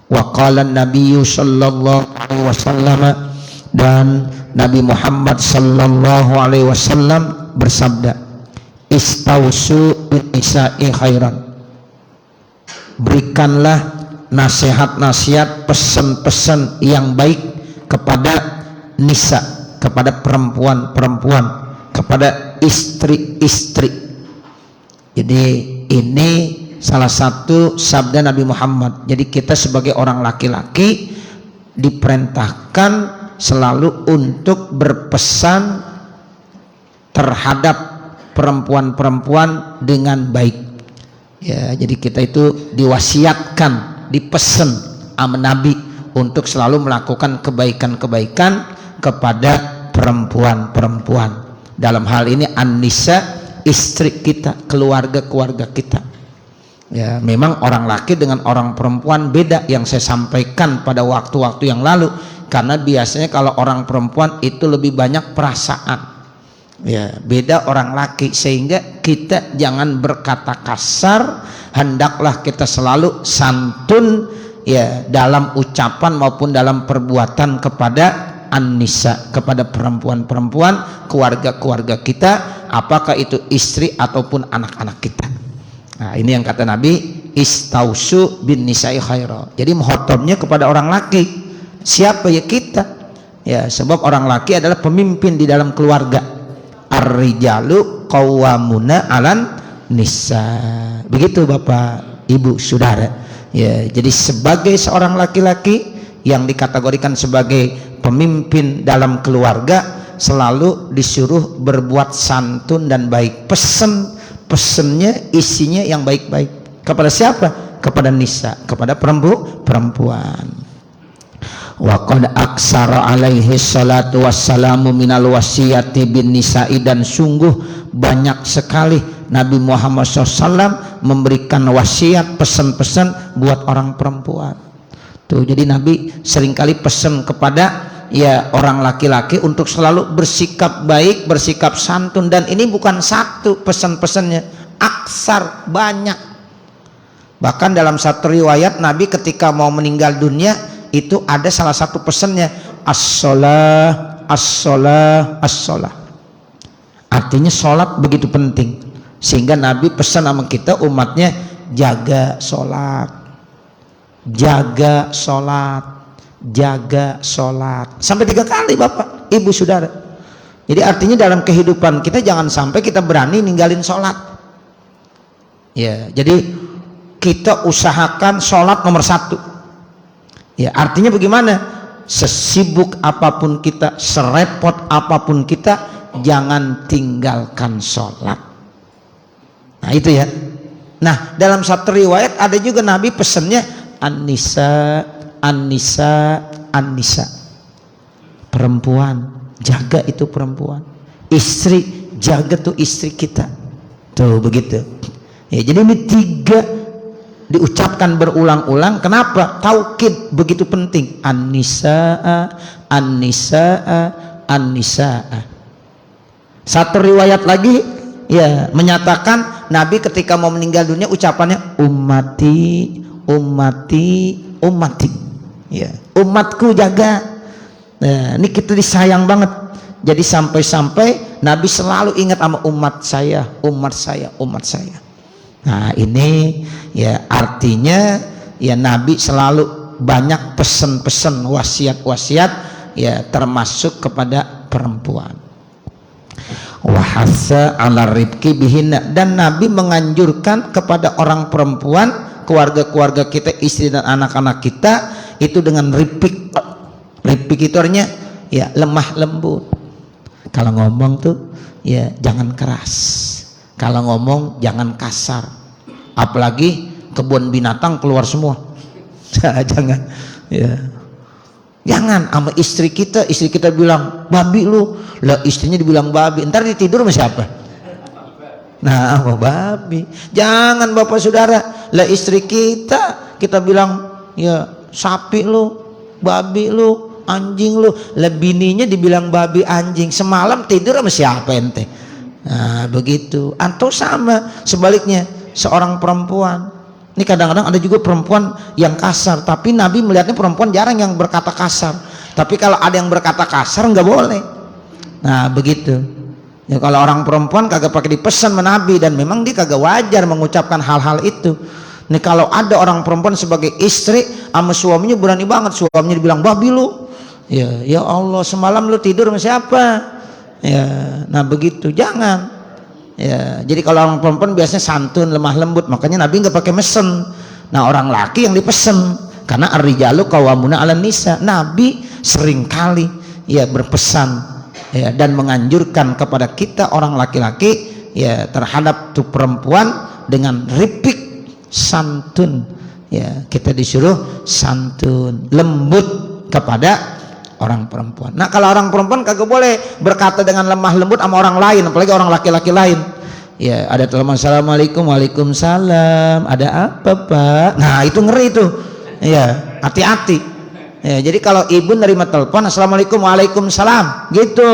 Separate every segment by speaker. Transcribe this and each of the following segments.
Speaker 1: Wa qala an-nabiyyu sallallahu alaihi wasallam, dan Nabi Muhammad sallallahu alaihi wasallam bersabda, istausu bin nisa'i khairan, berikanlah nasihat-nasihat, pesan-pesan yang baik kepada nisa, kepada perempuan-perempuan, kepada istri-istri. Jadi ini salah satu sabda Nabi Muhammad. Jadi kita sebagai orang laki-laki diperintahkan selalu untuk berpesan terhadap perempuan-perempuan dengan baik. Ya, jadi kita itu diwasiatkan, dipesan sama Nabi untuk selalu melakukan kebaikan-kebaikan kepada perempuan-perempuan. Dalam hal ini an-nisa, istri kita, keluarga-keluarga kita. Ya, memang orang laki dengan orang perempuan beda, yang saya sampaikan pada waktu-waktu yang lalu, karena biasanya kalau orang perempuan itu lebih banyak perasaan. Ya, beda orang laki, sehingga kita jangan berkata kasar, hendaklah kita selalu santun ya dalam ucapan maupun dalam perbuatan kepada an-nisa, kepada perempuan-perempuan keluarga-keluarga kita, apakah itu istri ataupun anak-anak kita. Nah, ini yang kata Nabi, istausu bin nisa'i khaira. Jadi muhatabnya kepada orang laki. Siapa ya? Kita. Ya, sebab orang laki adalah pemimpin di dalam keluarga. Ar-rijalu qawwamuna 'alan nisa. Begitu Bapak, Ibu, Saudara. Ya, jadi sebagai seorang laki-laki yang dikategorikan sebagai pemimpin dalam keluarga, selalu disuruh berbuat santun dan baik. Pesennya isinya yang baik-baik. Kepada siapa? Kepada nisa, kepada perempuan. Wa qad aksara alaihi salatu wassalamu minal wasiyati bin nisa'i, dan sungguh banyak sekali Nabi Muhammad SAW memberikan wasiat, pesan-pesan buat orang perempuan. Tuh, jadi Nabi seringkali pesan kepada ya orang laki-laki untuk selalu bersikap baik, bersikap santun. Dan ini bukan satu pesan-pesannya, aksar, banyak. Bahkan dalam satu riwayat Nabi ketika mau meninggal dunia itu ada salah satu pesannya, as-shalah, as-shalah, as-shalah. Artinya sholat begitu penting, sehingga Nabi pesan sama kita umatnya, jaga sholat, jaga sholat, jaga sholat, sampai 3 kali Bapak, Ibu, Saudara. Jadi artinya dalam kehidupan kita jangan sampai kita berani ninggalin sholat. Ya, jadi kita usahakan sholat nomor 1. Ya, artinya bagaimana? Sesibuk apapun kita, serepot apapun kita, jangan tinggalkan sholat. Nah itu ya. Nah, dalam satu riwayat ada juga Nabi pesannya an-nisa, an-nisa, an-nisa. Perempuan, jaga itu perempuan. Istri, jaga tuh istri kita. Tuh begitu. Ya, jadi ini 3 diucapkan berulang-ulang. Kenapa? Taukid begitu penting. An-nisaa, an-nisaa, an-nisaa. Satu riwayat lagi ya menyatakan Nabi ketika mau meninggal dunia ucapannya ummati, ummati, ummati. Ya, umatku jaga. Nah, ini kita disayang banget. Jadi sampai-sampai Nabi selalu ingat sama umat saya, umat saya, umat saya. Nah, ini ya artinya ya Nabi selalu banyak pesan-pesan, wasiat-wasiat ya, termasuk kepada perempuan. Wahasa ala ribki bihinna, dan Nabi menganjurkan kepada orang perempuan, keluarga-keluarga kita, istri dan anak-anak kita itu dengan ripik. Ripik itu artinya ya lemah lembut. Kalau ngomong tuh ya jangan keras. Kalau ngomong jangan kasar, apalagi kebun binatang keluar semua. Jangan, ya. Jangan sama istri kita bilang babi lu, lah istrinya dibilang babi, ntar ditidur sama siapa? Nah, sama babi. Jangan Bapak Saudara, lah istri kita bilang ya sapi lu, babi lu, anjing lu, lah bininya dibilang babi anjing, semalam tidur sama siapa ente? Nah begitu. Atau sama sebaliknya, seorang perempuan Ini kadang-kadang ada juga perempuan yang kasar, tapi Nabi melihatnya perempuan jarang yang berkata kasar. Tapi kalau ada yang berkata kasar nggak boleh. Nah begitu. Ya kalau orang perempuan kagak pakai dipesan sama Nabi, dan memang dia kagak wajar mengucapkan hal-hal itu. Nih kalau ada orang perempuan sebagai istri sama suaminya berani banget, suaminya dibilang babi lu. Ya Allah, semalam lu tidur sama siapa? Ya, nah begitu, jangan. Ya, jadi kalau orang perempuan biasanya santun, lemah lembut, makanya Nabi nggak pakai mesen. Nah orang laki yang dipesen, karena ar-rijalu qawwamuna 'alan nisa. Nabi seringkali ya berpesan ya, dan menganjurkan kepada kita orang laki-laki ya terhadap tuh perempuan dengan ripik santun. Ya, kita disuruh santun, lembut kepada orang perempuan. Nah kalau orang perempuan kagak boleh berkata dengan lemah lembut sama orang lain, apalagi orang laki-laki lain. Ya ada telepon, assalamualaikum, waalaikumsalam, ada apa pak? Nah itu ngeri tuh. Ya hati-hati. Ya, jadi kalau ibu nerima telepon assalamualaikum, waalaikumsalam gitu,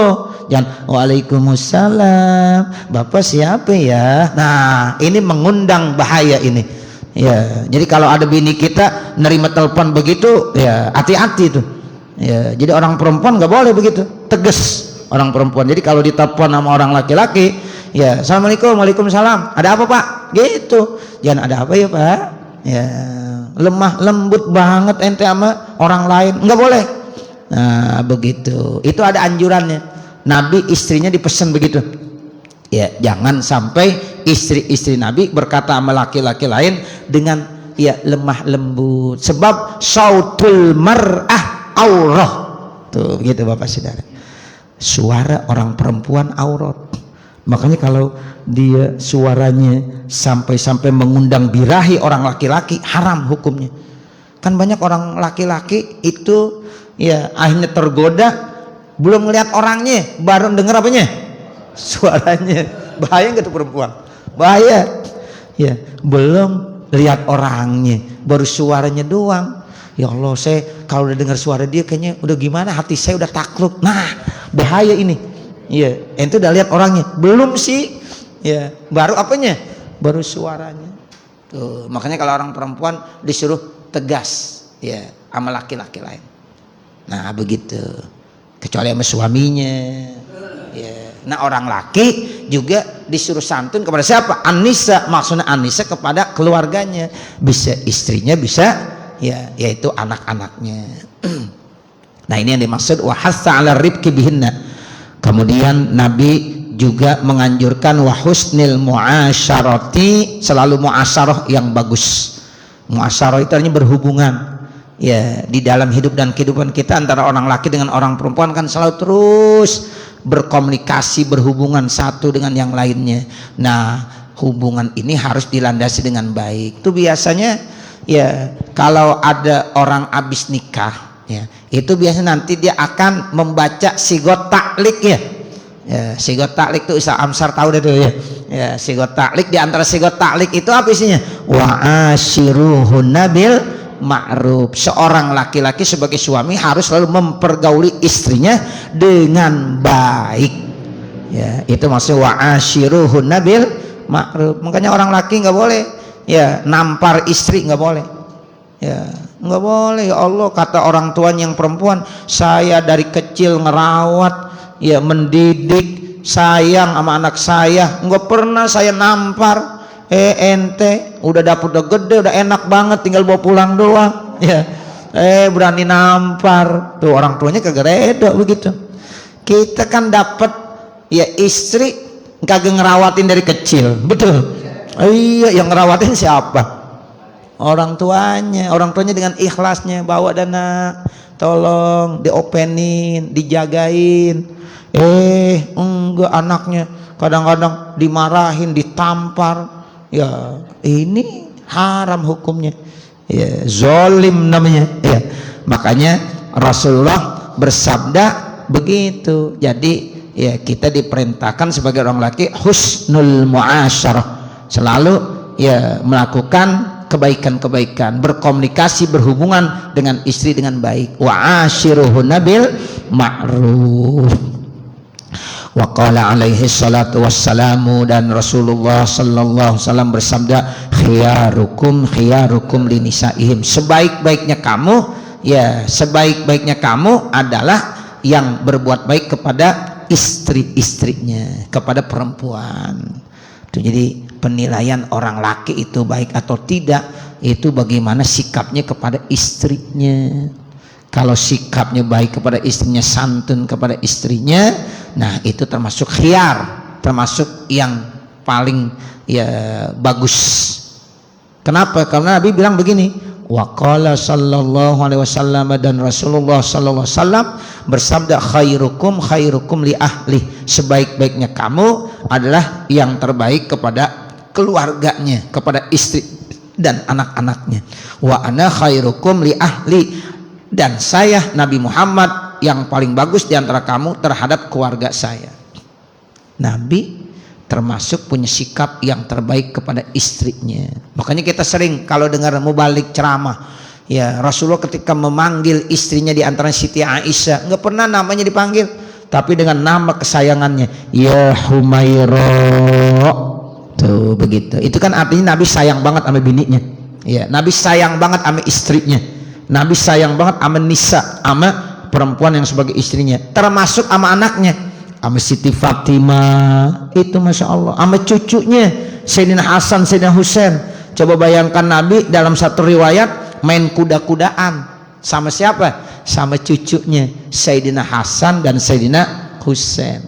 Speaker 1: jangan waalaikumsalam, bapak siapa ya? Nah ini mengundang bahaya ini. Ya jadi kalau ada bini kita nerima telepon begitu ya hati-hati tuh. Ya, jadi orang perempuan nggak boleh begitu, tegas orang perempuan. Jadi kalau ditelepon sama orang laki-laki, ya assalamualaikum, waalaikumsalam, ada apa pak? Gitu, jangan ada apa ya pak? Ya lemah lembut banget ente sama orang lain, nggak boleh. Nah begitu, itu ada anjurannya. Nabi istrinya dipesan begitu. Ya jangan sampai istri-istri Nabi berkata sama laki-laki lain dengan ya lemah lembut. Sebab sautul mar'ah aurah tuh begitu bapak saudara, suara orang perempuan aurat. Makanya kalau dia suaranya sampai-sampai mengundang birahi orang laki-laki, haram hukumnya. Kan banyak orang laki-laki itu ya akhirnya tergoda, belum ngelihat orangnya baru denger apanya, suaranya. Bahaya nggak tuh perempuan? Bahaya ya, belum lihat orangnya baru suaranya doang. Ya Allah, saya kalau udah dengar suara dia kayaknya udah gimana, hati saya udah takluk. Nah bahaya ini. Iya, ente udah lihat orangnya belum sih? Ya baru apanya, baru suaranya tuh. Makanya kalau orang perempuan disuruh tegas ya sama laki-laki lain. Nah begitu, kecuali sama suaminya ya. Nah orang laki juga disuruh santun kepada siapa? An-nisa, maksudnya an-nisa kepada keluarganya, bisa istrinya, bisa ya yaitu anak-anaknya. Nah ini yang dimaksud wa hassa 'ala rifqi bihinna. Kemudian Nabi juga menganjurkan wa husnil muasyarati, selalu muasyarah yang bagus. Muasyarah itu artinya berhubungan ya di dalam hidup dan kehidupan kita antara orang laki dengan orang perempuan kan selalu terus berkomunikasi, berhubungan satu dengan yang lainnya. Nah hubungan ini harus dilandasi dengan baik. Itu biasanya ya kalau ada orang habis nikah ya, itu biasanya nanti dia akan membaca sigot taklik ya. Ya sigot taklik itu Isa Amsar tahu deh tuh ya. Ya sigot taklik, di antara sigot taklik itu apa isinya? Wa ashiruhunna bil ma'ruf. Seorang laki-laki sebagai suami harus selalu mempergauli istrinya dengan baik. Ya itu maksudnya wa ashiruhunna bil ma'ruf. Makanya orang laki nggak boleh ya nampar istri, nggak boleh ya, nggak boleh. Ya Allah, kata orang tuanya yang perempuan, saya dari kecil ngerawat ya, mendidik, sayang sama anak saya, nggak pernah saya nampar. Ente udah dapet udah gede, udah enak banget, tinggal bawa pulang doang ya, berani nampar. Tuh orang tuanya kagak reda begitu. Kita kan dapat ya istri kagak ngerawatin dari kecil, betul. Iya, yang ngerawatin siapa? Orang tuanya. Orang tuanya dengan ikhlasnya bawa dana, tolong diopenin, dijagain. Enggak, anaknya kadang-kadang dimarahin, ditampar. Ya ini haram hukumnya. Ya zolim namanya. Ya makanya Rasulullah bersabda begitu. Jadi ya kita diperintahkan sebagai orang laki husnul muasyarah, selalu ya melakukan kebaikan-kebaikan, berkomunikasi, berhubungan dengan istri dengan baik. Wa ashiruhunna bil ma'ruf. Wa qala alaihi salatu wassalamu, dan Rasulullah sallallahu alaihi wasallam bersabda, khiyarukum linisaihim, sebaik-baiknya kamu, ya sebaik-baiknya kamu adalah yang berbuat baik kepada istri-istrinya, kepada perempuan. Itu jadi penilaian orang laki itu baik atau tidak itu bagaimana sikapnya kepada istrinya. Kalau sikapnya baik kepada istrinya, santun kepada istrinya, nah itu termasuk khiyar, termasuk yang paling ya bagus. Kenapa? Karena Nabi bilang begini, wa qala sallallahu alaihi wasallam, dan Rasulullah sallallahu alaihi wasallam bersabda, khairukum li ahli, sebaik-baiknya kamu adalah yang terbaik kepada keluarganya, kepada istri dan anak-anaknya. Wa ana khairukum li ahli, dan saya Nabi Muhammad yang paling bagus di antara kamu terhadap keluarga saya. Nabi termasuk punya sikap yang terbaik kepada istrinya. Makanya kita sering kalau dengar mubalik ceramah, ya Rasulullah ketika memanggil istrinya di antara Siti Aisyah, nggak pernah namanya dipanggil, tapi dengan nama kesayangannya, ya Humaira. Tuh begitu. Itu kan artinya Nabi sayang banget sama bininya. Ya, Nabi sayang banget sama istrinya. Nabi sayang banget sama Nisa, sama perempuan yang sebagai istrinya, termasuk sama anaknya, sama Siti Fatimah itu masya Allah, sama cucunya Sayyidina Hasan, Sayyidina Husain. Coba bayangkan Nabi dalam satu riwayat main kuda-kudaan sama siapa? Sama cucunya Sayyidina Hasan dan Sayyidina Husain.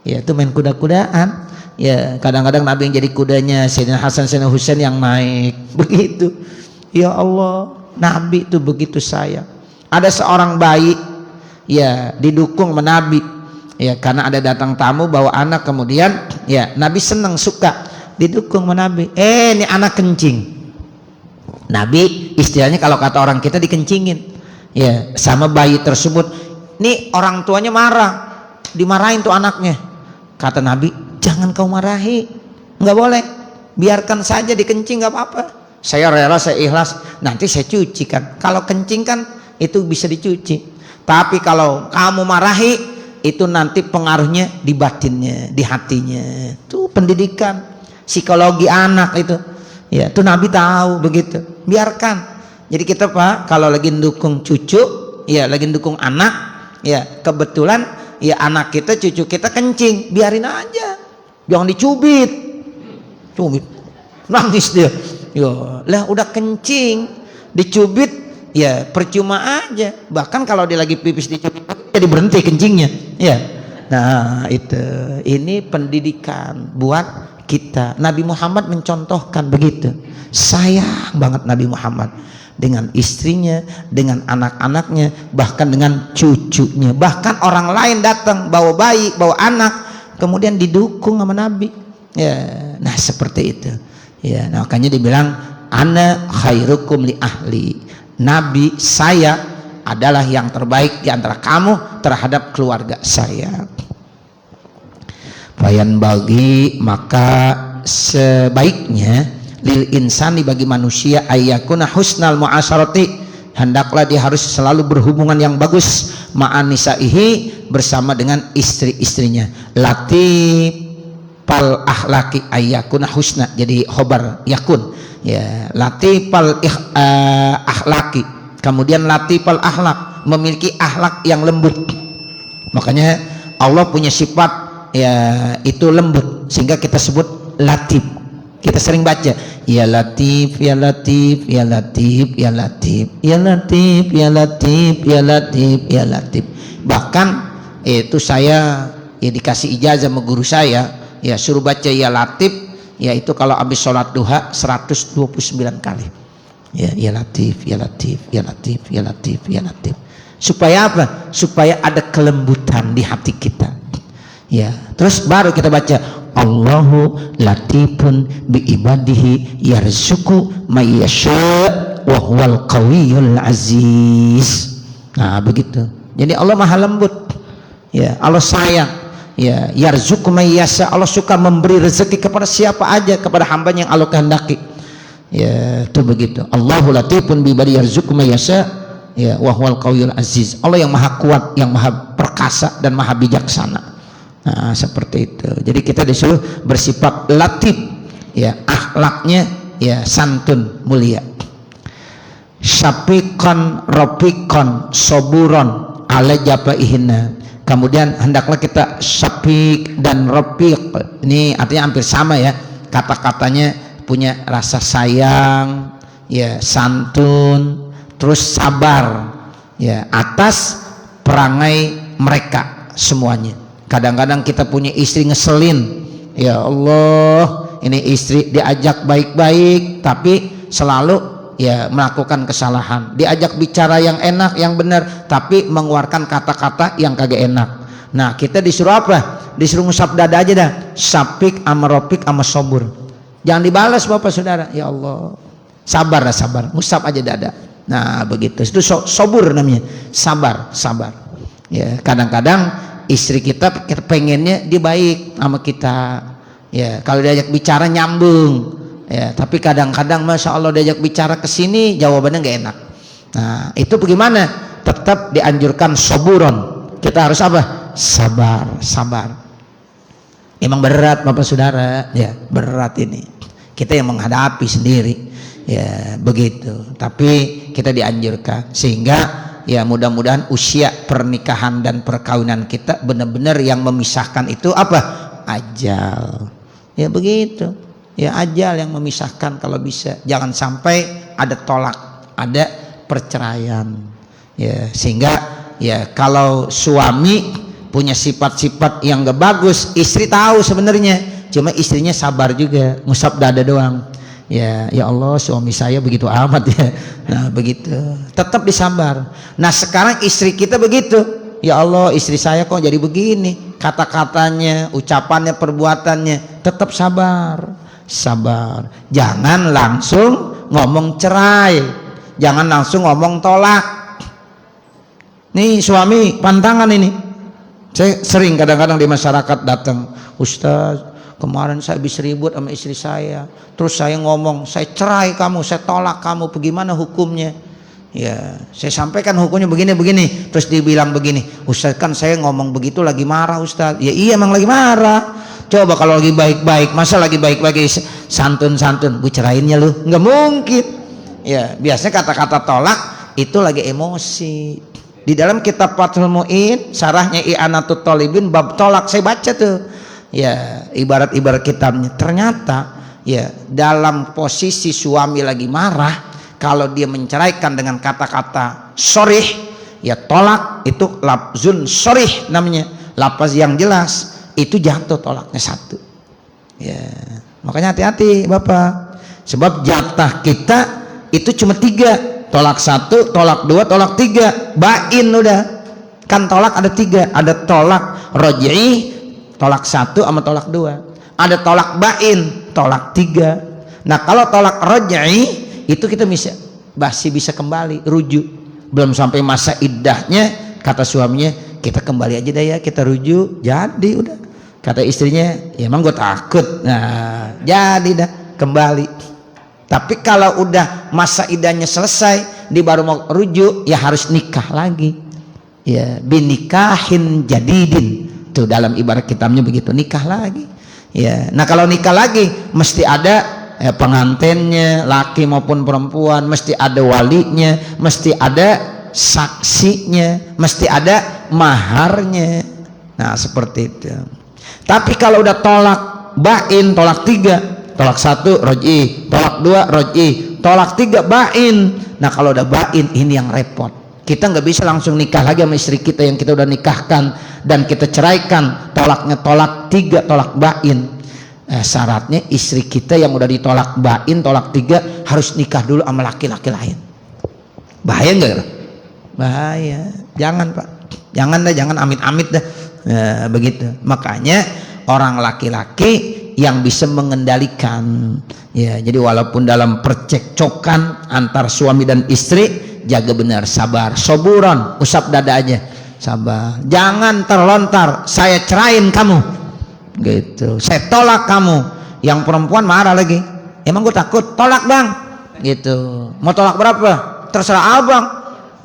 Speaker 1: Ya itu main kuda-kudaan. Ya kadang-kadang Nabi yang jadi kudanya, Sayyidina Hasan, Sayyidina Husain yang naik begitu. Ya Allah, Nabi itu begitu sayang. Ada seorang bayi ya didukung sama Nabi ya, karena ada datang tamu bawa anak, kemudian ya Nabi senang, suka didukung sama Nabi. Ini anak kencing. Nabi istilahnya kalau kata orang kita dikencingin ya sama bayi tersebut. Nih orang tuanya marah, dimarahin tuh anaknya. Kata Nabi, jangan kau marahi, nggak boleh, biarkan saja dikencing, nggak apa-apa. Saya rela, saya ikhlas, nanti saya cuci kan. Kalau kencing kan itu bisa dicuci. Tapi kalau kamu marahi, itu nanti pengaruhnya di batinnya, di hatinya. Itu pendidikan, psikologi anak itu. Ya, itu Nabi tahu begitu. Biarkan. Jadi kita Pak, kalau lagi mendukung cucu, ya lagi mendukung anak, ya kebetulan ya anak kita, cucu kita kencing, biarin aja. Jangan dicubit. Cubit. Nangis dia. Yo, lah udah kencing, dicubit, ya percuma aja. Bahkan kalau dia lagi pipis dicubit, jadi berhenti kencingnya. Ya, nah itu, ini pendidikan buat kita. Nabi Muhammad mencontohkan begitu. Sayang banget Nabi Muhammad dengan istrinya, dengan anak-anaknya, bahkan dengan cucunya. Bahkan orang lain datang bawa bayi, bawa anak, kemudian didukung sama Nabi. Ya, nah seperti itu. Ya, nah, makanya dibilang ana khairukum li ahli. Nabi saya adalah yang terbaik di antara kamu terhadap keluarga saya. Bayan bagi, maka sebaiknya lil insani, bagi manusia, ayyakuna husnal mu'asyarati, hendaklah dia harus selalu berhubungan yang bagus ma'an nisaihi, bersama dengan istri-istrinya. Latif pal ahlaki ayyakuna husna, jadi khobar yakun ya, latifal ahlaki, kemudian latifal ahlak, memiliki ahlak yang lembut. Makanya Allah punya sifat ya itu lembut, sehingga kita sebut latif. Kita sering baca ya latif ya latif ya latif ya latif ya latif ya latif ya latif ya latif. Bahkan itu saya ya dikasih ijazah sama guru saya, ya suruh baca ya latif, yaitu kalau habis sholat duha 129 kali. Ya latif, ya latif, ya latif, ya latif, ya latif. Supaya apa? Supaya ada kelembutan di hati kita. Ya, terus baru kita baca Allahu latifun bi ibadihi yarzuqu may yasha wa huwal qawiyyul aziz. Nah, begitu. Jadi Allah Maha lembut. Ya, Allah sayang. Ya, yarzuqu may yasha, Allah suka memberi rezeki kepada siapa aja, kepada hambanya yang Allah kehendaki. Ya, itu begitu. Allahu latifun bi ibadihi yarzuqu may yasha, ya wa huwal qawiyyul aziz. Allah yang maha kuat, yang maha perkasa dan maha bijaksana. Nah, seperti itu. Jadi kita disuruh bersifat latif, ya, akhlaknya ya santun, mulia. Syafiqan rafiqan saburon ala jabaihina. Kemudian hendaklah kita syafiq dan rafiq. Ini artinya hampir sama ya. Kata-katanya punya rasa sayang, ya, santun, terus sabar, ya, atas perangai mereka semuanya. Kadang-kadang kita punya istri ngeselin, ya Allah, ini istri diajak baik-baik tapi selalu ya melakukan kesalahan. Diajak bicara yang enak, yang benar, tapi mengeluarkan kata-kata yang kagak enak. Nah, kita disuruh apa? Disuruh ngusap dada aja dah. Sapik sama ropik sama sobur. Jangan dibalas Bapak Saudara. Ya Allah, sabar dah, sabar. Ngusap aja dada. Nah, begitu. Itu sobur namanya. Sabar, sabar. Ya, kadang-kadang istri kita pengennya dia baik sama kita. Ya, kalau diajak bicara nyambung. Ya, tapi kadang-kadang Masya Allah diajak bicara ke sini jawabannya nggak enak. Nah, itu bagaimana? Tetap dianjurkan soburon. Kita harus apa? Sabar, sabar. Emang berat Bapak Saudara, ya, berat ini. Kita yang menghadapi sendiri. Ya, begitu. Tapi kita dianjurkan sehingga ya mudah-mudahan usia pernikahan dan perkawinan kita benar-benar yang memisahkan itu apa? Ajal. Ya, begitu. Ya, ajal yang memisahkan kalau bisa. Jangan sampai ada tolak, ada perceraian. Ya, sehingga ya kalau suami punya sifat-sifat yang gak bagus, istri tahu sebenarnya, cuma istrinya sabar juga, ngusap dada doang. Ya, ya Allah, suami saya begitu amat ya. Nah, begitu. Tetap disabar. Nah, sekarang istri kita begitu. Ya Allah, istri saya kok jadi begini, kata-katanya, ucapannya, perbuatannya. Tetap sabar. Sabar, jangan langsung ngomong cerai, jangan langsung ngomong tolak. Nih suami pantangan ini. Saya sering kadang-kadang di masyarakat datang, Ustaz, kemarin saya habis ribut sama istri saya, terus saya ngomong, saya cerai kamu, saya tolak kamu, bagaimana hukumnya? Ya, saya sampaikan hukumnya begini-begini, terus dibilang begini, Ustaz kan saya ngomong begitu lagi marah Ustaz. Ya iya emang lagi marah. Coba kalau lagi baik-baik, masa lagi baik-baik santun-santun, gue cerainnya lu, nggak mungkin. Ya, biasanya kata-kata tolak itu lagi emosi. Di dalam kitab Fathul Mu'in, sarahnya I'anatul Thalibin bab tolak, saya baca tuh. Ya, ibarat-ibarat kitabnya. Ternyata ya dalam posisi suami lagi marah, kalau dia menceraikan dengan kata-kata sorih, ya tolak itu lafzun sorih namanya, lafaz yang jelas. Itu jatuh tolaknya satu. Ya, makanya hati-hati Bapak. Sebab jatah kita itu cuma 3. Tolak 1, tolak 2, tolak 3. Bain udah. Kan tolak ada 3. Ada tolak raj'i, tolak 1 sama tolak 2. Ada tolak bain, tolak 3. Nah, kalau tolak raj'i itu kita masih bisa kembali, rujuk. Belum sampai masa iddahnya, kata suaminya, kita kembali aja dah ya, kita rujuk. Jadi udah. Kata istrinya, ya emang gue takut. Nah, jadi dah kembali. Tapi kalau udah masa iddahnya selesai, dia baru mau rujuk, ya harus nikah lagi. Ya, binikahin jadidin. Tuh dalam ibarat kitabnya begitu, nikah lagi. Ya, nah kalau nikah lagi mesti ada pengantinnya, laki maupun perempuan, mesti ada walinya, mesti ada saksinya, mesti ada maharnya. Nah, seperti itu. Tapi kalau udah tolak bain, tolak 3, tolak 1 raj'i, tolak 2 raj'i, tolak 3 bain. Nah, kalau udah bain ini yang repot. Kita nggak bisa langsung nikah lagi sama istri kita yang kita udah nikahkan dan kita ceraikan. Tolaknya tolak 3, tolak bain. Syaratnya istri kita yang udah ditolak bain, tolak 3 harus nikah dulu sama laki-laki lain. Bahaya nggak? Bahaya. Jangan Pak. Jangan dah, jangan amit-amit dah. Ya, begitu. Makanya orang laki-laki yang bisa mengendalikan. Ya, jadi walaupun dalam percekcokan antar suami dan istri, jaga benar, sabar, soburon, usap dada aja, sabar. Jangan terlontar, saya cerain kamu, gitu. Saya tolak kamu. Yang perempuan marah lagi. Emang gue takut? Tolak bang, gitu. Mau tolak berapa? Terserah abang.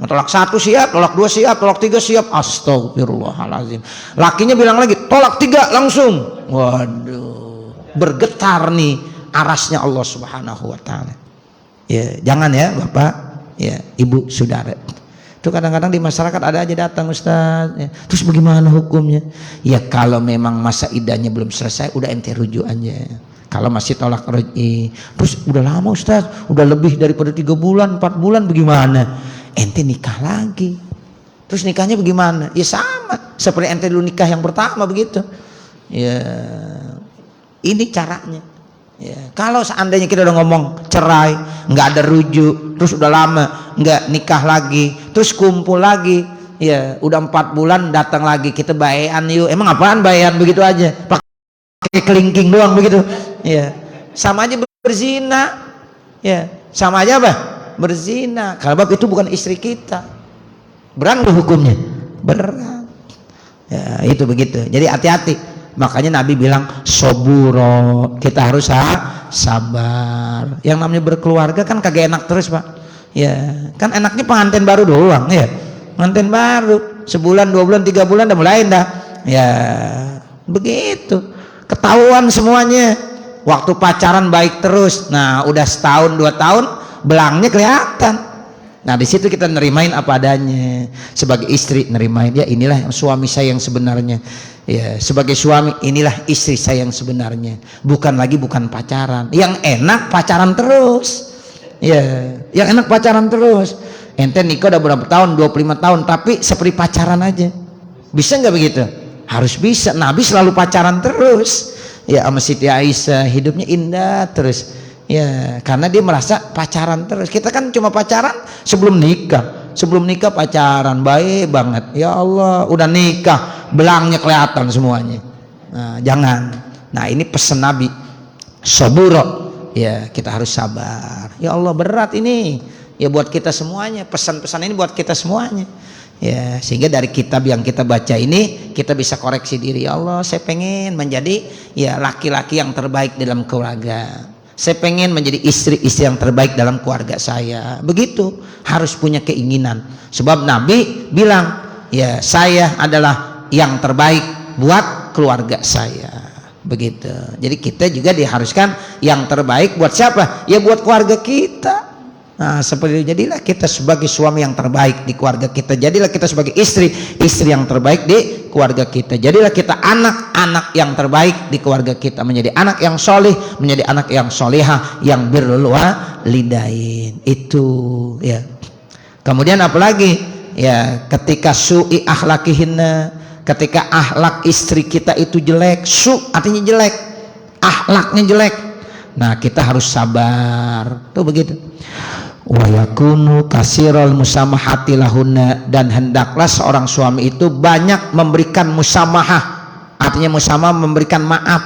Speaker 1: Tolak 1 siap, tolak 2 siap, tolak 3 siap. Astagfirullahalazim. Lakinya bilang lagi, tolak 3 langsung. Waduh, bergetar nih arasnya Allah Subhanahu wa taala. Ya, jangan ya Bapak, ya Ibu, Saudara. Itu kadang-kadang di masyarakat ada aja datang, Ustaz, ya. Terus bagaimana hukumnya? Ya kalau memang masa iddahnya belum selesai, udah ente rujuk aja. Kalau masih tolak ruj'i, terus udah lama Ustaz, udah lebih daripada 3 bulan, 4 bulan, bagaimana? Ente nikah lagi. Terus nikahnya bagaimana? Ya sama seperti ente dulu nikah yang pertama begitu. Ya ini caranya. Ya, kalau seandainya kita udah ngomong cerai, nggak ada rujuk, terus udah lama nggak nikah lagi, terus kumpul lagi, ya udah 4 bulan datang lagi, kita bayan yuk. Emang apaan bayan begitu aja? Pakai kelingking doang begitu. Ya, sama aja berzina. Ya, sama aja apa? Berzina. Kalau itu bukan istri kita, berat nggak hukumnya? Berat. Ya, itu begitu. Jadi hati-hati. Makanya Nabi bilang soburo, kita harus sabar. Yang namanya berkeluarga kan kagak enak terus Pak. Ya kan enaknya pengantin baru doang ya. Pengantin baru sebulan 2 bulan 3 bulan udah mulai dah. Ya begitu. Ketahuan semuanya. Waktu pacaran baik terus. Nah udah setahun 2 tahun belangnya kelihatan. Nah di situ kita nerimain apa adanya. Sebagai istri nerimain, ya inilah suami saya yang sebenarnya. Ya sebagai suami inilah istri saya yang sebenarnya. Bukan pacaran. Yang enak pacaran terus. Ya, yang enak pacaran terus. Ente nikah udah berapa tahun? 25 tahun, tapi seperti pacaran aja. Bisa nggak begitu? Harus bisa. Nabi selalu pacaran terus. Ya sama Siti Aisyah hidupnya indah terus. Ya, karena dia merasa pacaran terus. Kita kan cuma pacaran sebelum nikah. Sebelum nikah pacaran baik banget. Ya Allah, udah nikah, belangnya kelihatan semuanya. Nah, jangan. Nah, ini pesan Nabi. Saburo. Ya, kita harus sabar. Ya Allah, berat ini. Ya buat kita semuanya. Pesan-pesan ini buat kita semuanya. Ya, sehingga dari kitab yang kita baca ini kita bisa koreksi diri. Ya Allah, saya pengen menjadi ya laki-laki yang terbaik dalam keluarga. Saya pengen menjadi istri-istri yang terbaik dalam keluarga saya. Begitu, harus punya keinginan. Sebab Nabi bilang, ya saya adalah yang terbaik buat keluarga saya. Begitu. Jadi kita juga diharuskan yang terbaik buat siapa? Ya buat keluarga kita. Nah seperti itu, jadilah kita sebagai suami yang terbaik di keluarga kita. Jadilah kita sebagai istri yang terbaik di keluarga kita. Jadilah kita anak-anak yang terbaik di keluarga kita. Menjadi anak yang soleh, menjadi anak yang solehah, yang birrul walidain. Itu ya. Kemudian apalagi? Ya ketika su'i akhlakihinna, ketika akhlak istri kita itu jelek. Su artinya jelek, akhlaknya jelek. Nah kita harus sabar. Tuh begitu. Wa yakunu kasirul musamahati lahunna, dan hendaklah seorang suami itu banyak memberikan musamahah. Artinya musamahah memberikan maaf,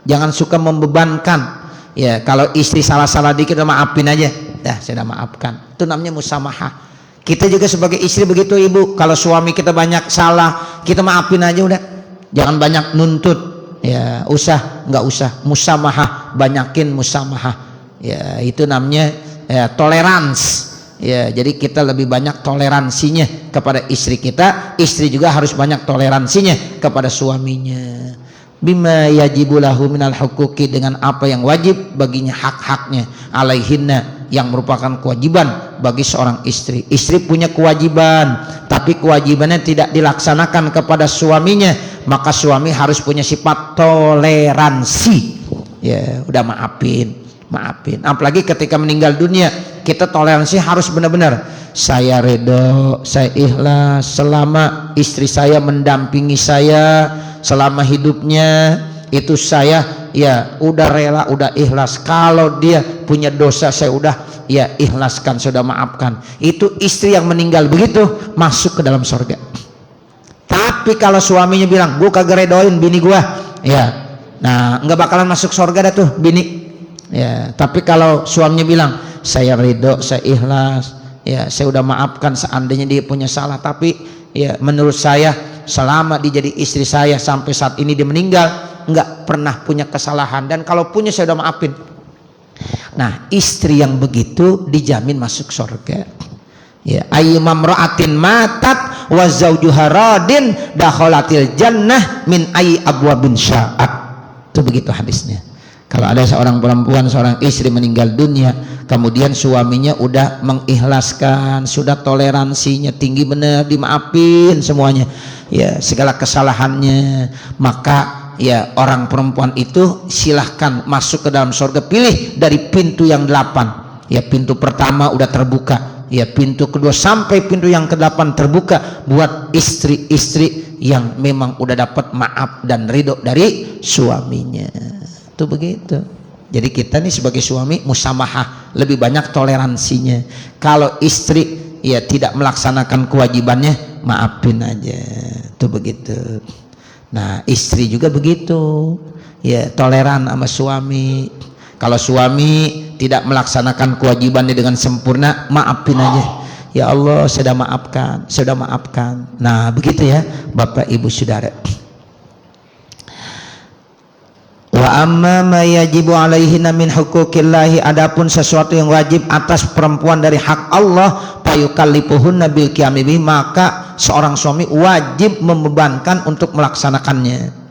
Speaker 1: jangan suka membebankan. Ya kalau istri salah-salah dikit udah maafin aja, dah saya udah maafkan. Itu namanya musamahah. Kita juga sebagai istri begitu Ibu. Kalau suami kita banyak salah, kita maafin aja udah, jangan banyak nuntut. Ya nggak usah musamahah, banyakin musamahah. Ya itu namanya ya, tolerans. Ya, jadi kita lebih banyak toleransinya kepada istri kita. Istri juga harus banyak toleransinya kepada suaminya. Bima yajibu lahu minal huquqi, dengan apa yang wajib baginya, hak-haknya, alaihinna, yang merupakan kewajiban bagi seorang istri. Istri punya kewajiban, tapi kewajibannya tidak dilaksanakan kepada suaminya, maka suami harus punya sifat toleransi. Ya, udah maafin. Apalagi ketika meninggal dunia, kita toleransi harus benar-benar. Saya ridho, saya ikhlas selama istri saya mendampingi saya selama hidupnya. Itu saya ya udah rela, udah ikhlas. Kalau dia punya dosa, saya udah ya ikhlaskan, sudah maafkan. Itu istri yang meninggal begitu masuk ke dalam surga. Tapi kalau suaminya bilang, gue kagak redoin bini gue, ya nah nggak bakalan masuk surga dah tuh bini. Ya, tapi kalau suaminya bilang saya ridho, saya ikhlas, ya saya udah maafkan seandainya dia punya salah, tapi ya menurut saya selama dia jadi istri saya sampai saat ini dia meninggal nggak pernah punya kesalahan, dan kalau punya saya udah maafin. Nah istri yang begitu dijamin masuk surga. Ya, ayyuma mra'atin matat wa zawjuha radin dakhalatil jannah min ayyi abwabin sya'at. Itu begitu hadisnya. Kalau ada seorang perempuan, seorang istri meninggal dunia, kemudian suaminya udah mengikhlaskan, sudah toleransinya tinggi benar, dimaafin semuanya, ya segala kesalahannya, maka ya orang perempuan itu silahkan masuk ke dalam surga, pilih dari pintu yang 8. Ya, pintu pertama udah terbuka, ya pintu kedua sampai pintu yang ke-8 terbuka buat istri-istri yang memang udah dapat maaf dan ridho dari suaminya. Itu begitu. Jadi kita nih sebagai suami musamahah, lebih banyak toleransinya. Kalau istri ya tidak melaksanakan kewajibannya, maafin aja. Itu begitu. Nah, istri juga begitu. Ya, toleran sama suami. Kalau suami tidak melaksanakan kewajibannya dengan sempurna, maafin aja. Ya Allah, saya sudah maafkan. Nah, begitu ya, Bapak Ibu Saudara. Wa amma ma yajibu alaihinna min huquqillahi, adapun sesuatu yang wajib atas perempuan dari hak Allah, fayukallifuhunna bil qiyami bihi, maka seorang suami wajib membebankan untuk melaksanakannya.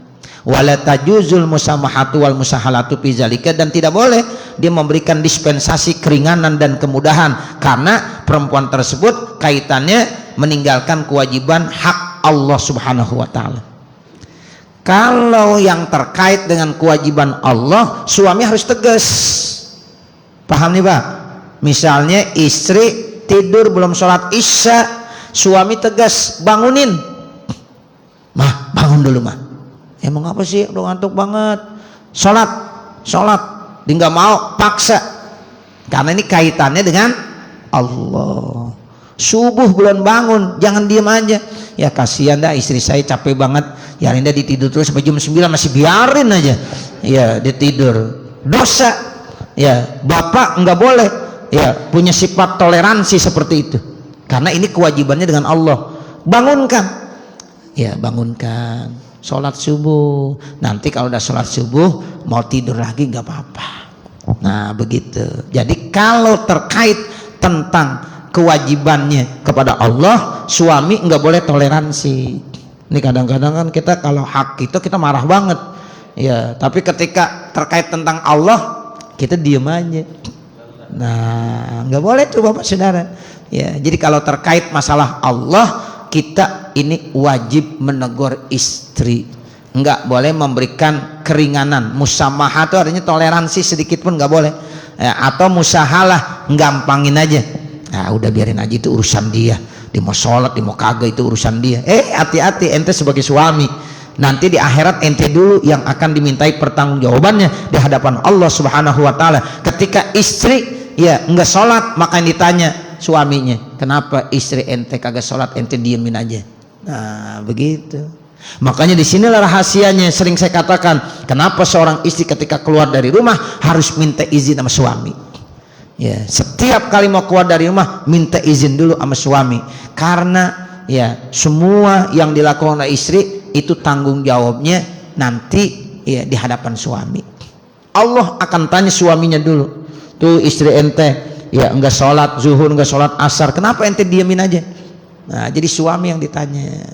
Speaker 1: Wala tajuzul musamahatu wal musahalatu fi zalika, dan tidak boleh dia memberikan dispensasi keringanan dan kemudahan karena perempuan tersebut kaitannya meninggalkan kewajiban hak Allah Subhanahu wa taala. Kalau yang terkait dengan kewajiban Allah, suami harus tegas. Paham nih Pak? Misalnya istri tidur belum sholat isya, suami tegas, bangunin. Mah, bangun dulu mah. Emang apa sih, udah ngantuk banget. Sholat. Dia nggak mau, paksa. Karena ini kaitannya dengan Allah. Subuh belum bangun, jangan diam aja. Ya kasihan dah, istri saya capek banget. Ya Rinda ditidur terus sampai jam 9, masih biarin aja. Ya dia tidur. Dosa. Ya bapak nggak boleh ya punya sifat toleransi seperti itu. Karena ini kewajibannya dengan Allah. Bangunkan. Ya bangunkan. Sholat subuh. Nanti kalau udah sholat subuh mau tidur lagi nggak apa-apa. Nah begitu. Jadi kalau terkait tentang kewajibannya kepada Allah, suami nggak boleh toleransi. Ini kadang-kadang kan kita kalau hak kita marah banget, ya. Tapi ketika terkait tentang Allah, kita diem aja. Nah, nggak boleh tuh Bapak Saudara. Ya, jadi kalau terkait masalah Allah, kita ini wajib menegur istri. Nggak boleh memberikan keringanan. Musamahah itu artinya toleransi sedikit pun nggak boleh. Ya, atau musahalah, gampangin aja. Nah, udah biarin aja, itu urusan dia. Dia mau sholat, dia mau kagak, itu urusan dia. Hati-hati ente sebagai suami. Nanti di akhirat ente dulu yang akan dimintai pertanggungjawabannya di hadapan Allah Subhanahu wa taala. Ketika istri ya enggak sholat, maka yang ditanya suaminya, kenapa istri ente kagak sholat, ente diemin aja. Nah, begitu. Makanya disinilah rahasianya, sering saya katakan, kenapa seorang istri ketika keluar dari rumah harus minta izin sama suami. Ya, setiap kali mau keluar dari rumah minta izin dulu sama suami, karena ya semua yang dilakukan oleh istri itu tanggung jawabnya nanti ya di hadapan suami. Allah akan tanya suaminya dulu, tuh istri ente ya enggak sholat zuhur, enggak sholat asar, kenapa ente diemin aja? Nah, jadi suami yang ditanya.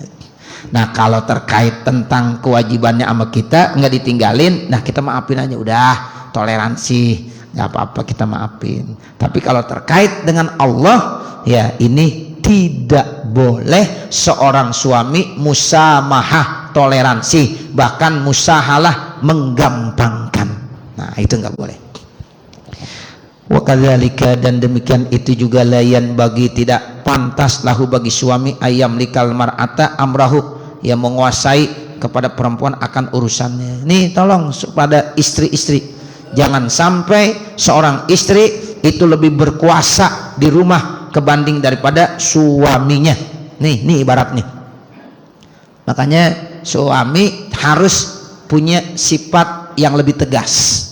Speaker 1: Nah, kalau terkait tentang kewajibannya sama kita enggak ditinggalin, nah kita maafin aja, udah toleransi, nggak apa-apa kita maafin. Tapi kalau terkait dengan Allah, ya ini tidak boleh seorang suami musamahah, toleransi, bahkan musahalah, menggampangkan. Nah itu nggak boleh. Wa kadzalika, dan demikian itu juga layan bagi tidak pantas lahu bagi suami ayam likal mar'ata amrahu, yang menguasai kepada perempuan akan urusannya. Nih tolong pada istri-istri, jangan sampai seorang istri itu lebih berkuasa di rumah kebanding daripada suaminya. Nih ibaratnya. Makanya suami harus punya sifat yang lebih tegas.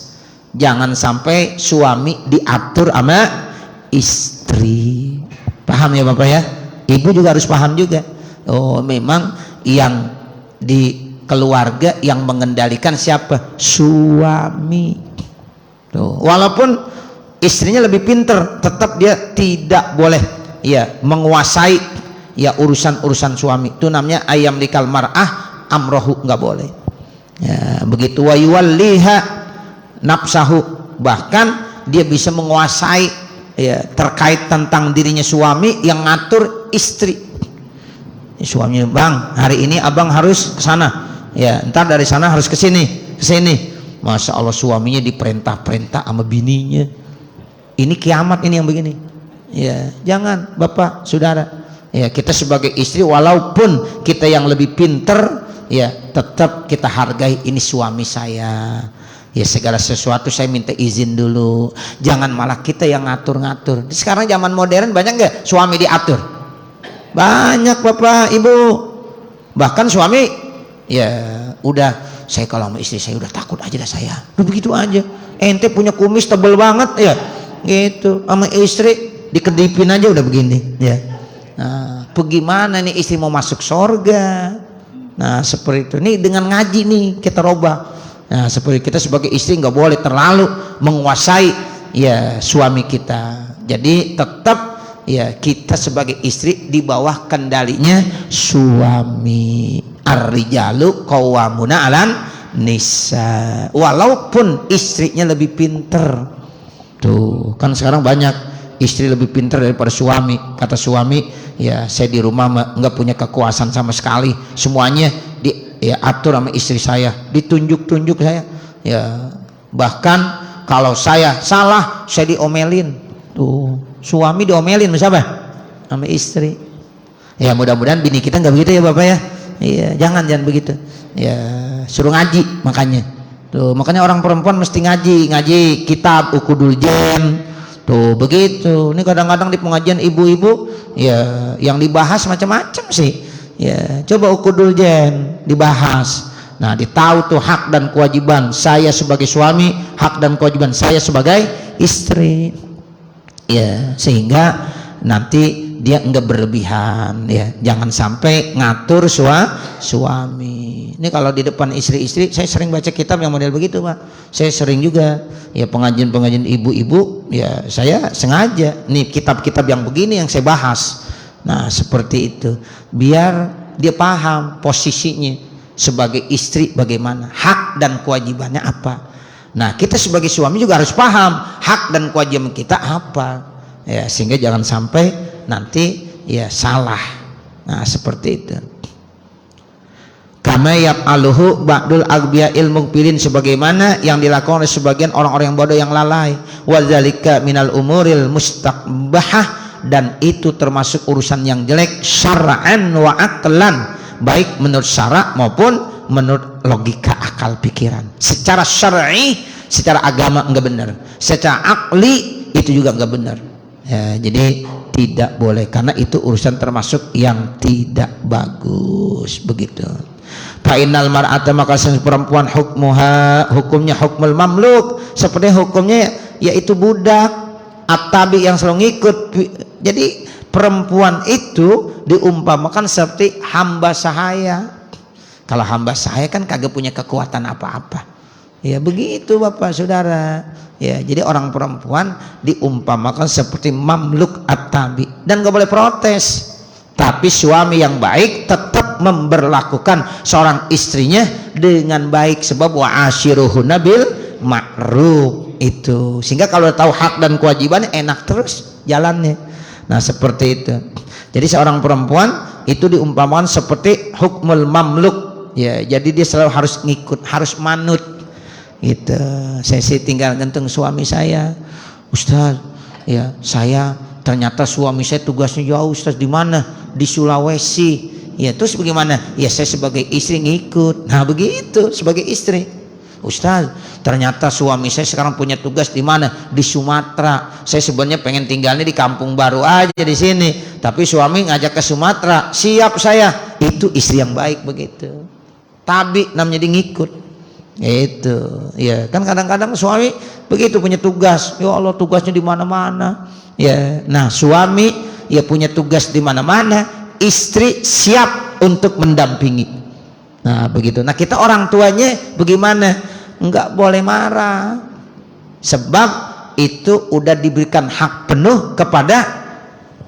Speaker 1: Jangan sampai suami diatur sama istri. Paham ya Bapak ya? Ibu juga harus paham juga. Oh, memang yang di keluarga yang mengendalikan siapa? Suami. Tuh. Walaupun istrinya lebih pinter, tetap dia tidak boleh ya menguasai ya urusan-urusan suami. Itu namanya ayam likal mar'ah amrohu, nggak boleh. Ya, begitu wa yuwalliha nafsahu, bahkan dia bisa menguasai ya terkait tentang dirinya suami yang ngatur istri. Suaminya, bang hari ini abang harus ke sana, ya ntar dari sana harus ke sini. Masya Allah, suaminya diperintah-perintah sama bininya. Ini kiamat ini yang begini. Ya jangan bapak saudara, ya kita sebagai istri walaupun kita yang lebih pinter, ya tetap kita hargai, ini suami saya. Ya segala sesuatu saya minta izin dulu, jangan malah kita yang ngatur-ngatur. Sekarang zaman modern banyak nggak suami diatur? Banyak bapak ibu, bahkan suami ya udah, saya kalau sama istri saya udah takut aja dah saya, udah begitu aja. Ente punya kumis tebel banget ya gitu, sama istri dikedipin aja udah begini ya. Nah bagaimana nih istri mau masuk sorga? Nah seperti itu nih, dengan ngaji nih kita robah. Nah seperti kita sebagai istri nggak boleh terlalu menguasai ya suami kita. Jadi tetap ya kita sebagai istri di bawah kendalinya suami. Ar-rijalu qawwamuna 'alan nisa, walaupun istrinya lebih pinter. Tuh kan sekarang banyak istri lebih pinter daripada suami. Kata suami, ya saya di rumah nggak punya kekuasaan sama sekali, semuanya ya atur sama istri saya, ditunjuk saya ya, bahkan kalau saya salah saya diomelin. Tuh suami diomelin siapa? Sama istri. Ya mudah-mudahan bini kita nggak begitu ya bapak ya. Iya jangan begitu ya, suruh ngaji. Makanya tuh, makanya orang perempuan mesti ngaji kitab Ukudul Jen. Tuh begitu. Ini kadang-kadang di pengajian ibu-ibu ya yang dibahas macam-macam sih. Ya, coba Ukudul Jen dibahas. Nah, ditahu tuh hak dan kewajiban saya sebagai suami, hak dan kewajiban saya sebagai istri. Ya, sehingga nanti dia enggak berlebihan ya. Jangan sampai ngatur suami. Ini kalau di depan istri-istri, saya sering baca kitab yang model begitu, Pak. Saya sering juga ya pengajian-pengajian ibu-ibu, ya saya sengaja nih kitab-kitab yang begini yang saya bahas. Nah seperti itu, biar dia paham posisinya sebagai istri bagaimana, hak dan kewajibannya apa. Nah kita sebagai suami juga harus paham hak dan kewajiban kita apa ya, sehingga jangan sampai nanti ya salah. Nah seperti itu. Kama yaf'aluhu ba'dul aghbiya'il mughfilin, sebagaimana yang dilakukan oleh sebagian orang-orang yang bodoh yang lalai. Wa dzalika minal umuril mustaqbahah, dan itu termasuk urusan yang jelek syara'an wa aqlan, baik menurut syara' maupun menurut logika akal pikiran. Secara syar'i, secara agama enggak benar, secara akli itu juga enggak benar ya, jadi tidak boleh, karena itu urusan termasuk yang tidak bagus begitu. Fa innal mar'ata, maka perempuan hukumnya hukmul mamluk, seperti hukumnya yaitu budak at-tabi yang selalu ngikut. Jadi perempuan itu diumpamakan seperti hamba sahaya. Kalau hamba sahaya kan kagak punya kekuatan apa-apa. Ya begitu bapak saudara. Ya jadi orang perempuan diumpamakan seperti mamluk at-tabi, dan gak boleh protes. Tapi suami yang baik tetap memperlakukan seorang istrinya dengan baik, sebab wa ashiruhunna bil ma'ruf itu, sehingga kalau tahu hak dan kewajibannya enak terus jalannya. Nah seperti itu. Jadi seorang perempuan itu diumpamakan seperti hukmul mamluk ya, jadi dia selalu harus ngikut, harus manut gitu. Saya sih tinggal gantung suami saya, Ustaz ya, saya ternyata suami saya tugasnya jauh Ustaz, di mana? Di Sulawesi ya. Terus bagaimana? Ya saya sebagai istri ngikut. Nah begitu sebagai istri, Ustaz ternyata suami saya sekarang punya tugas di mana? Di Sumatera. Saya sebenarnya pengen tinggalnya di kampung baru aja di sini, tapi suami ngajak ke Sumatera. Siap saya. Itu istri yang baik begitu. Tabi namanya, dia ngikut. Itu ya kan, kadang-kadang suami begitu punya tugas. Ya Allah, tugasnya di mana-mana. Ya, nah suami ya punya tugas di mana-mana, istri siap untuk mendampingi. Nah begitu. Nah kita orang tuanya bagaimana? Enggak boleh marah, sebab itu udah diberikan hak penuh kepada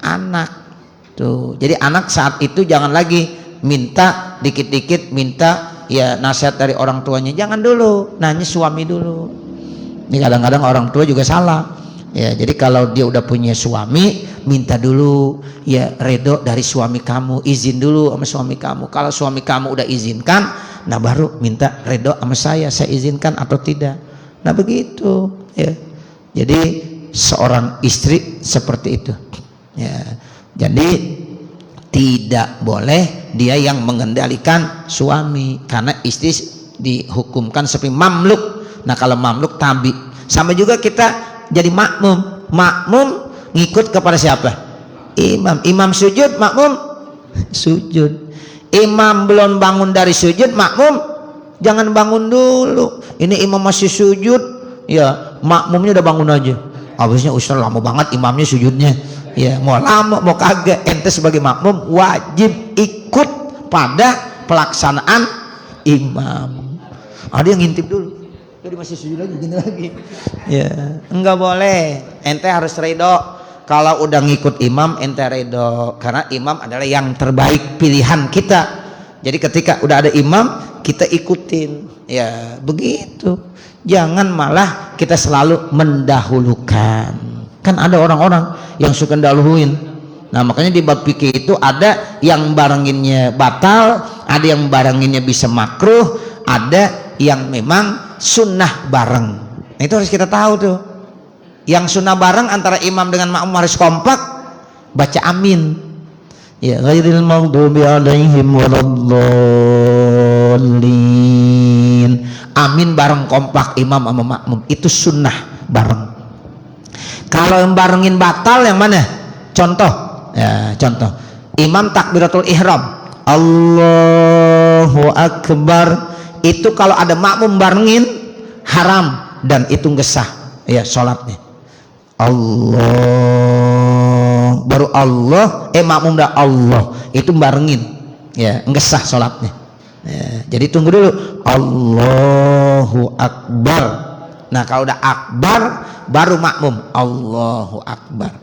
Speaker 1: anak tuh. Jadi anak saat itu jangan lagi minta dikit-dikit, minta ya nasihat dari orang tuanya, jangan dulu, nanya suami dulu. Ini kadang-kadang orang tua juga salah ya. Jadi kalau dia udah punya suami, minta dulu ya redo dari suami kamu, izin dulu sama suami kamu. Kalau suami kamu udah izinkan, nah baru minta redo sama saya izinkan atau tidak. Nah begitu ya. Jadi seorang istri seperti itu ya. Jadi tidak boleh dia yang mengendalikan suami, karena istri dihukumkan seperti mamluk. Nah kalau mamluk tabi, sama juga kita jadi makmum. Makmum ngikut kepada siapa? Imam. Imam sujud, makmum sujud. Imam belum bangun dari sujud, makmum jangan bangun dulu. Ini imam masih sujud ya, makmumnya udah bangun aja. Habisnya Ustaz lama banget imamnya sujudnya ya. Mau lama mau kagak, ente sebagai makmum wajib ikut pada pelaksanaan imam. Ada yang ngintip dulu, jadi masih sujud lagi gini lagi ya, enggak boleh. Ente harus ridho. Kalau udah ngikut imam ente ridho, karena imam adalah yang terbaik pilihan kita. Jadi ketika udah ada imam kita ikutin ya, begitu. Jangan malah kita selalu mendahulukan. Kan ada orang-orang yang suka dahuluin. Nah makanya di bab fikih itu ada yang barenginnya batal, ada yang barenginnya bisa makruh, ada yang memang sunnah bareng. Nah, itu harus kita tahu tuh. Yang sunnah bareng antara imam dengan makmum harus kompak, baca amin ya, ghairil maghdubi alaihim waladdallin. Amin bareng kompak imam sama makmum, itu sunnah bareng. Kalau yang barengin batal yang mana? Contoh ya, contoh imam takbiratul ihram Allahu akbar, itu kalau ada makmum barengin haram dan itu ngesah ya sholatnya. Allah baru Allah, makmum dah Allah, itu barengin ya, ngesah sholatnya ya. Jadi tunggu dulu Allahu akbar. Nah kalau udah akbar baru makmum Allahu akbar.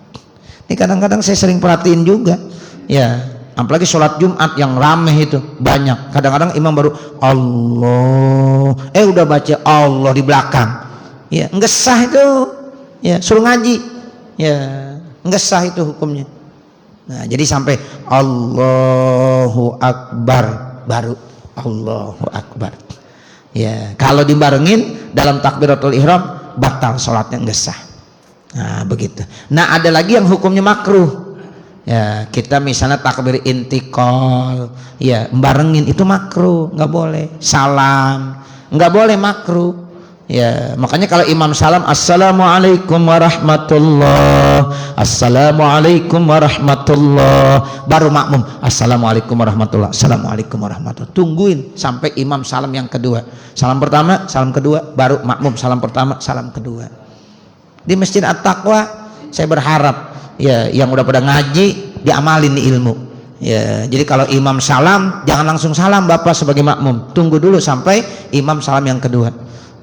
Speaker 1: Ini kadang-kadang saya sering perhatiin juga ya, apalagi sholat Jumat yang ramai itu banyak. Kadang-kadang imam baru Allah, udah baca Allah di belakang ya, nggak sah itu ya, suruh ngaji ya, nggak sah itu hukumnya. Nah jadi sampai Allahu akbar baru Allahu akbar ya. Kalau dibarengin dalam takbiratul ihram batal sholatnya, nggak sah. Nah begitu. Nah ada lagi yang hukumnya makruh ya, kita misalnya takbir intikal ya, barengin itu makruh, nggak boleh. Salam nggak boleh, makruh ya. Makanya kalau imam salam assalamualaikum warahmatullah, assalamualaikum warahmatullah, baru makmum assalamualaikum warahmatullah, assalamualaikum warahmatullah. Tungguin sampai imam salam yang kedua. Salam pertama, salam kedua, baru makmum salam pertama, salam kedua. Di Masjid At-Taqwa saya berharap ya yang udah pada ngaji diamalin nih ilmu ya. Jadi kalau imam salam jangan langsung salam bapak sebagai makmum, tunggu dulu sampai imam salam yang kedua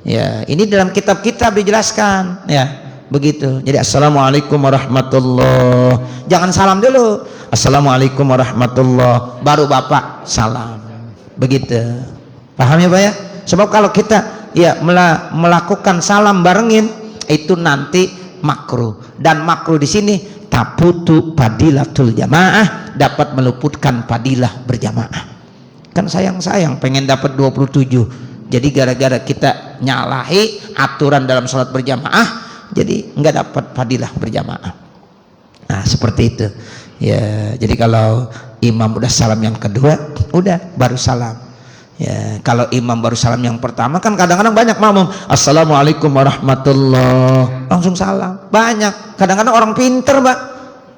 Speaker 1: ya. Ini dalam kitab-kitab dijelaskan ya, begitu. Jadi assalamualaikum warahmatullah, jangan salam dulu assalamualaikum warahmatullah baru bapak salam, begitu. Paham ya pak ya? Sebab kalau kita ya melakukan salam barengin itu nanti makruh, dan makruh di sini taputu padilatul jamaah, dapat meluputkan padilah berjamaah. Kan sayang pengen dapat 27, jadi gara-gara kita nyalahi aturan dalam sholat berjamaah jadi nggak dapat padilah berjamaah. Nah seperti itu ya. Jadi kalau imam udah salam yang kedua udah baru salam ya. Kalau imam baru salam yang pertama kan kadang-kadang banyak makmum assalamualaikum warahmatullah langsung salam, banyak. Kadang-kadang orang pinter pak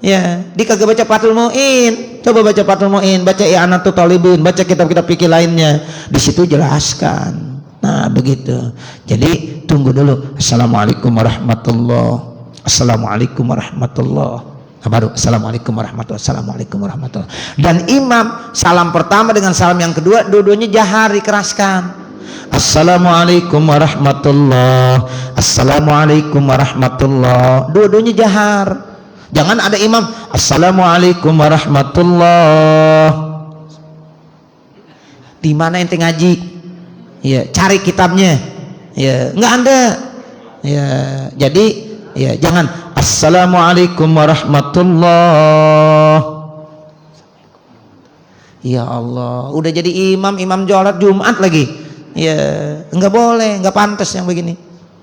Speaker 1: ya, dia kagak baca Fathul Muin. Coba baca Fathul Muin, baca I'anatul Talibin, baca kitab-kitab fikih lainnya, di situ jelaskan. Nah begitu. Jadi tunggu dulu assalamualaikum warahmatullah, assalamualaikum warahmatullah, baru assalamualaikum warahmatullah, assalamualaikum warahmatullah. Dan imam salam pertama dengan salam yang kedua dua-duanya jahar, dikeraskan. Assalamualaikum warahmatullah, assalamualaikum warahmatullah, dua-duanya jahar. Jangan ada imam assalamualaikum warahmatullah. Di mana ente ngaji? Ya, cari kitabnya. Ya, nggak ada. Ya, jadi ya jangan assalamualaikum warahmatullah. Ya Allah, udah jadi imam sholat Jumat lagi. Ya, nggak boleh, nggak pantas yang begini.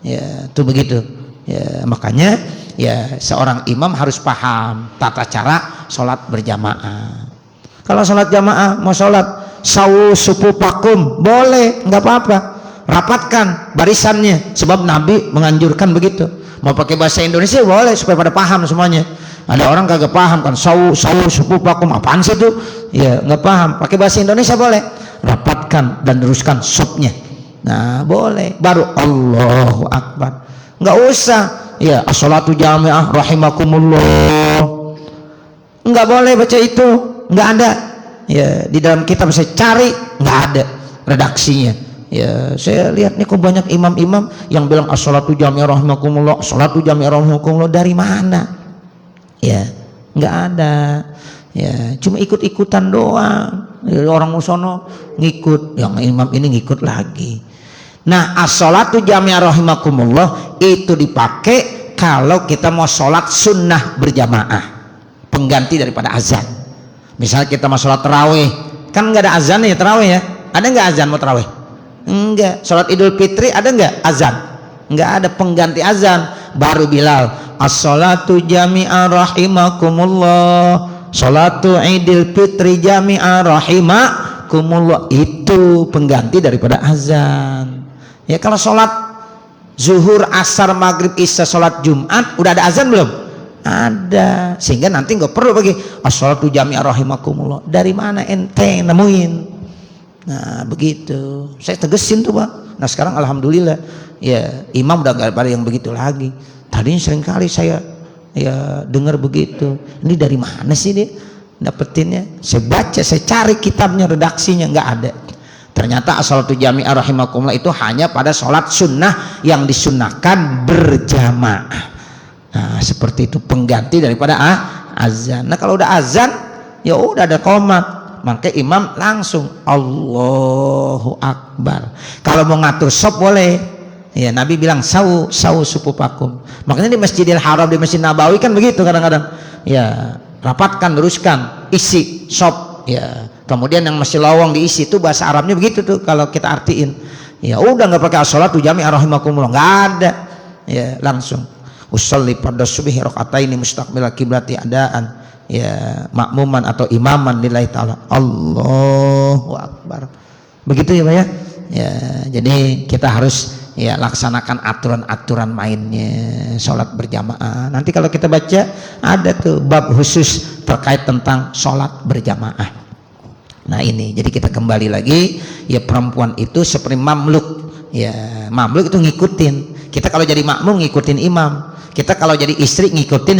Speaker 1: Ya, tuh begitu. Ya, makanya ya seorang imam harus paham tata cara sholat berjamaah. Kalau sholat jamaah mau sholat sawu supupakum boleh, nggak apa-apa. Rapatkan barisannya, sebab Nabi menganjurkan begitu. Mau pakai bahasa Indonesia boleh supaya pada paham semuanya. Ada orang kagak paham kan, sawu supupakum apaan sih itu? Ya nggak paham. Pakai bahasa Indonesia boleh. Rapatkan dan teruskan sopnya. Nah boleh. Baru Allahu Akbar. Nggak usah. Ya as-salatu jami'ah rahimakumullah. Nggak boleh baca itu. Nggak ada. Ya di dalam kitab saya cari nggak ada redaksinya. Ya saya lihat nih kok banyak imam-imam yang bilang as-salatu jami'ah rahimakumullah, as-salatu jami'ah rahimakumullah. Dari mana? Ya nggak ada. Ya cuma ikut-ikutan doang. Ya, orang musono ngikut, yang imam ini ngikut lagi. Nah as-salatu jami'ah rahimakumullah itu dipakai kalau kita mau sholat sunnah berjamaah, pengganti daripada azan. Misalnya kita mau sholat tarawih, kan nggak ada azan ya tarawih ya? Ada nggak azan mau tarawih? Enggak. Sholat Idul Fitri ada nggak azan? Nggak ada, pengganti azan. Baru Bilal as-salatu jami'ah rahimakumullah, salatu Idul Fitri jami'ah rahimakumullah, itu pengganti daripada azan. Ya kalau sholat zuhur, asar, maghrib, isya, sholat Jumat udah ada azan belum? Ada. Sehingga nanti nggak perlu bagi as-salatu jami'ah rahimakumullah. Dari mana ente nemuin? Nah begitu, saya tegesin tuh Pak. Nah sekarang alhamdulillah ya imam udah gak ada yang begitu lagi. Tadinya sering kali saya ya dengar begitu. Ini dari mana sih dia dapetinnya? Saya baca, saya cari kitabnya, redaksinya nggak ada. Ternyata as-salatu jami'ah rahimakumullah itu hanya pada sholat sunnah yang disunnahkan berjamaah. Nah seperti itu, pengganti daripada azan. Nah kalau udah azan ya udah ada qomat, maka imam langsung Allahu Akbar. Kalau mau ngatur sop boleh. Ya Nabi bilang sawu supupakum. Makanya di Masjidil Haram, di Masjid Nabawi kan begitu kadang-kadang. Ya rapatkan, teruskan, isi sop. Ya kemudian yang masih lowong diisi, itu bahasa Arabnya begitu tuh kalau kita artiin. Ya udah nggak pakai as-salatu jami'ah rahimakumullah, nggak ada. Ya langsung usolli pada subhi rakaataini mustaqbil kiblati adaan. Ya makmuman atau imaman lillahi ta'ala, Allahu Akbar. Begitu ya Pak ya. Ya jadi kita harus ya laksanakan aturan-aturan mainnya sholat berjamaah. Nanti kalau kita baca ada tuh bab khusus terkait tentang sholat berjamaah. Nah ini jadi kita kembali lagi ya, perempuan itu seperti mamluk. Ya mamluk itu ngikutin. Kita kalau jadi makmum ngikutin imam, kita kalau jadi istri ngikutin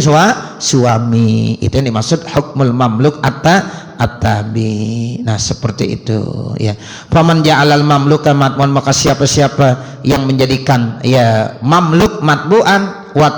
Speaker 1: suami. Itu yang dimaksud hukmul mamluk at-tabi. Nah seperti itu ya. Faman ja'alal mamluka matbu'an, maka siapa-siapa yang menjadikan ya mamluk matbu'an wa